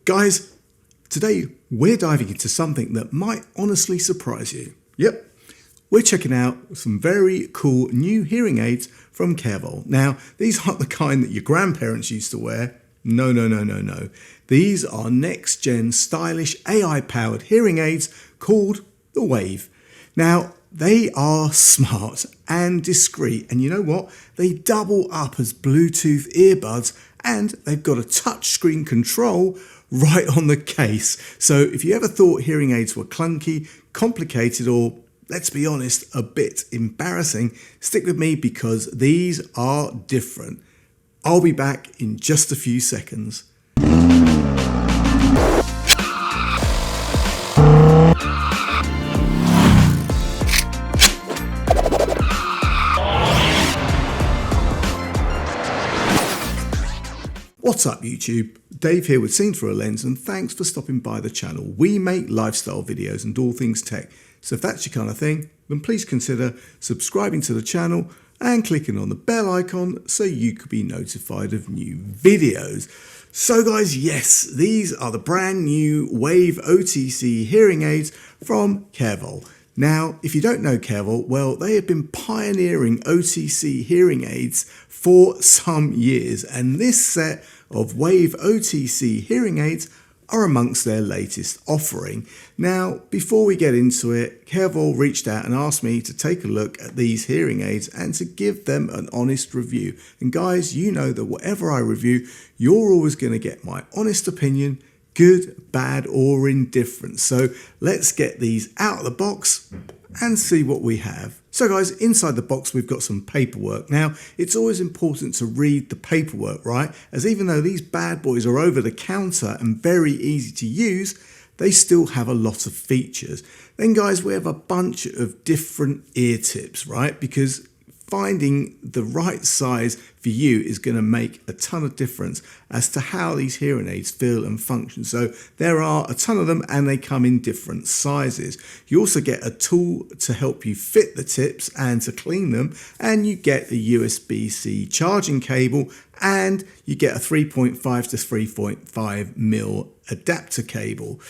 Guys, today we're diving into something that might honestly surprise you. Yep, we're checking out some very cool new hearing aids from Carevol. Now, these aren't the kind that your grandparents used to wear. No. These are next-gen stylish AI-powered hearing aids called the Wave. Now, they are smart and discreet, and you know what? They double up as Bluetooth earbuds, and they've got a touchscreen control right on the case. So if you ever thought hearing aids were clunky, complicated, or let's be honest, a bit embarrassing, stick with me because these are different. I'll be back in just a few seconds. What's up YouTube? Dave here with Seen Through a Lens, and thanks for stopping by the channel. We make lifestyle videos and all things tech, so if that's your kind of thing, then please consider subscribing to the channel and clicking on the bell icon so you could be notified of new videos. So guys, yes, these are the brand new Wave OTC hearing aids from Carevol. Now, if you don't know Carevol, well, they have been pioneering OTC hearing aids for some years, and this set of Wave OTC hearing aids are amongst their latest offering. Now, before we get into it, Carevol reached out and asked me to take a look at these hearing aids and to give them an honest review. And guys, you know that whatever I review, you're always going to get my honest opinion, good, bad, or indifferent. So let's get these out of the box and see what we have. So guys, inside the box we've got some paperwork. Now, it's always important to read the paperwork, right? As even though these bad boys are over the counter and very easy to use, they still have a lot of features. Then guys, we have a bunch of different ear tips, right? Because finding the right size for you is going to make a ton of difference as to how these hearing aids feel and function. So there are a ton of them and they come in different sizes. You also get a tool to help you fit the tips and to clean them, and you get a USB-C charging cable, and you get a 3.5 to 3.5 mil adapter cable.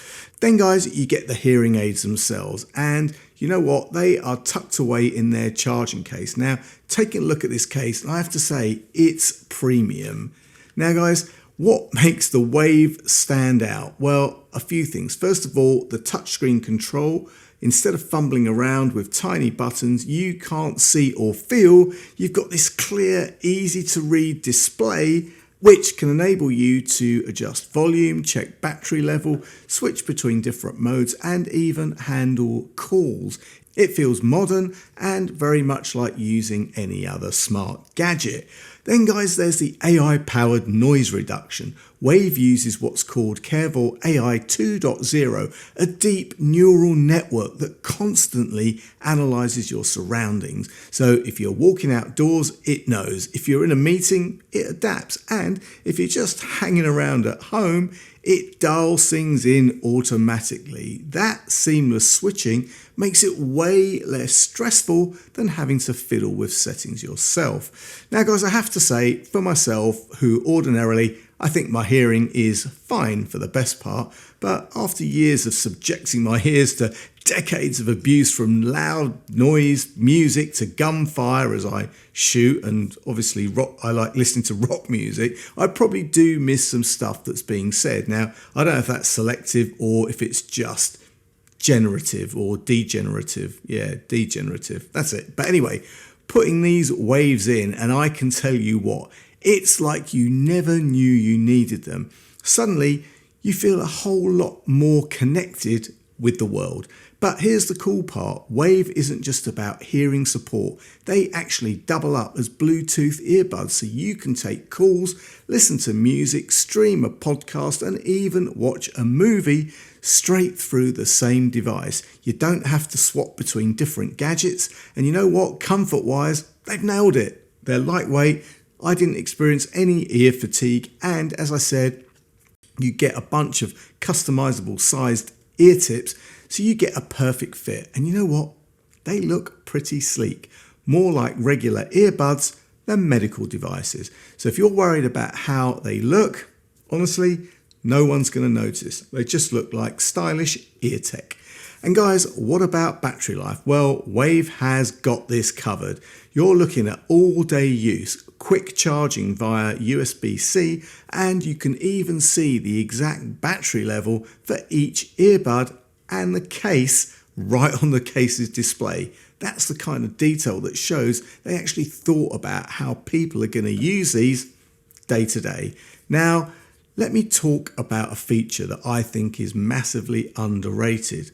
Then guys, you get the hearing aids themselves, and you know what? They are tucked away in their charging case. Now, taking a look at this case, I have to say it's premium. Now guys, what makes the Wave stand out? Well, a few things. First of all, the touchscreen control. Instead of fumbling around with tiny buttons you can't see or feel, you've got this clear, easy to read display which can enable you to adjust volume, check battery level, switch between different modes, and even handle calls. It feels modern and very much like using any other smart gadget. Then guys, there's the AI-powered noise reduction. Wave uses what's called Carevol AI 2.0, a deep neural network that constantly analyzes your surroundings. So if you're walking outdoors, it knows. If you're in a meeting, it adapts. And if you're just hanging around at home, it dials things in automatically. That seamless switching makes it way less stressful than having to fiddle with settings yourself. Now guys, I have to say, for myself, who ordinarily I think my hearing is fine for the best part, but after years of subjecting my ears to decades of abuse from loud noise, music to gunfire as I shoot, and obviously rock, I like listening to rock music, I probably do miss some stuff that's being said. Now, I don't know if that's selective or if it's just generative or degenerative. Yeah, degenerative, that's it. But anyway, putting these waves in, and I can tell you what, it's like you never knew you needed them. Suddenly, you feel a whole lot more connected with the world. But here's the cool part, Wave isn't just about hearing support. They actually double up as Bluetooth earbuds, so you can take calls, listen to music, stream a podcast, and even watch a movie straight through the same device. You don't have to swap between different gadgets, and you know what, comfort-wise, they've nailed it. They're lightweight, I didn't experience any ear fatigue, and as I said, you get a bunch of customizable sized ear tips, so you get a perfect fit. And you know what? They look pretty sleek, more like regular earbuds than medical devices. So if you're worried about how they look, honestly, no one's going to notice. They just look like stylish ear tech. And guys, what about battery life? Well, Wave has got this covered. You're looking at all-day use, quick charging via USB-C, and you can even see the exact battery level for each earbud and the case right on the case's display. That's the kind of detail that shows they actually thought about how people are going to use these day to day. Now, let me talk about a feature that I think is massively underrated.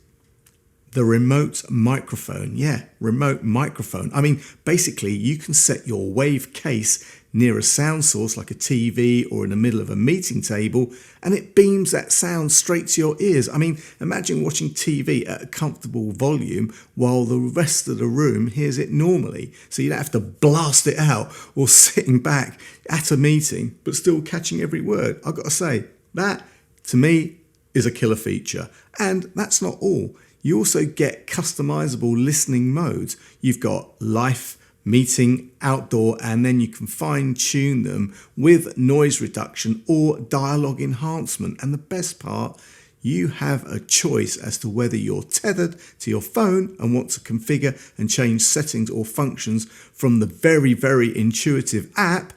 The remote microphone. Yeah, remote microphone. I mean, basically you can set your Wave case near a sound source like a TV or in the middle of a meeting table, and it beams that sound straight to your ears. I mean, imagine watching TV at a comfortable volume while the rest of the room hears it normally. So you don't have to blast it out or sitting back at a meeting, but still catching every word. I've got to say, that to me is a killer feature. And that's not all. You also get customizable listening modes. You've got live, meeting, outdoor, and then you can fine tune them with noise reduction or dialogue enhancement. And the best part, you have a choice as to whether you're tethered to your phone and want to configure and change settings or functions from the very, very intuitive app,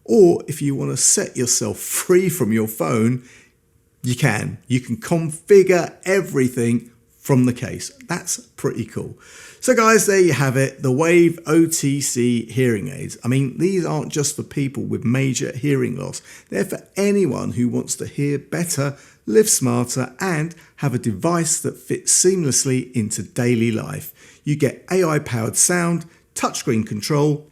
or if you want to set yourself free from your phone, you can. You can configure everything from the case. That's pretty cool. So guys, there you have it, the Wave OTC hearing aids. I mean, these aren't just for people with major hearing loss. They're for anyone who wants to hear better, live smarter, and have a device that fits seamlessly into daily life. You get AI-powered sound, touchscreen control,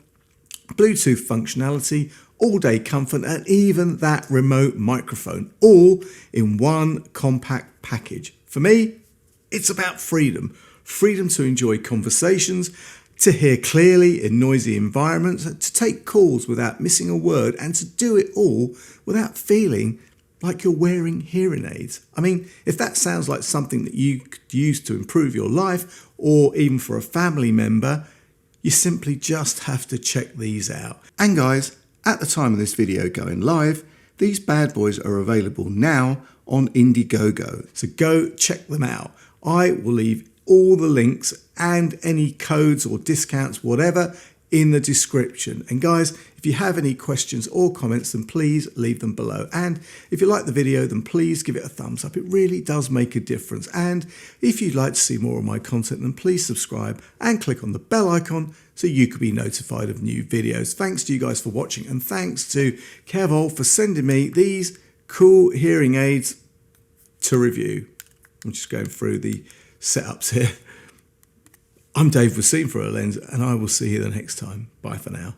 Bluetooth functionality, all-day comfort, and even that remote microphone, all in one compact package. For me, it's about freedom. Freedom to enjoy conversations, to hear clearly in noisy environments, to take calls without missing a word, and to do it all without feeling like you're wearing hearing aids. I mean, if that sounds like something that you could use to improve your life, or even for a family member, you simply just have to check these out. And guys, at the time of this video going live, these bad boys are available now on Indiegogo. So go check them out. I will leave all the links and any codes or discounts, whatever, in the description. And guys, if you have any questions or comments, then please leave them below. And if you like the video, then please give it a thumbs up. It really does make a difference. And if you'd like to see more of my content, then please subscribe and click on the bell icon so you could be notified of new videos. Thanks to you guys for watching, and thanks to Carevol for sending me these cool hearing aids to review. I'm just going through the setups here. I'm Dave with Seen Through a Lens, and I will see you the next time. Bye for now.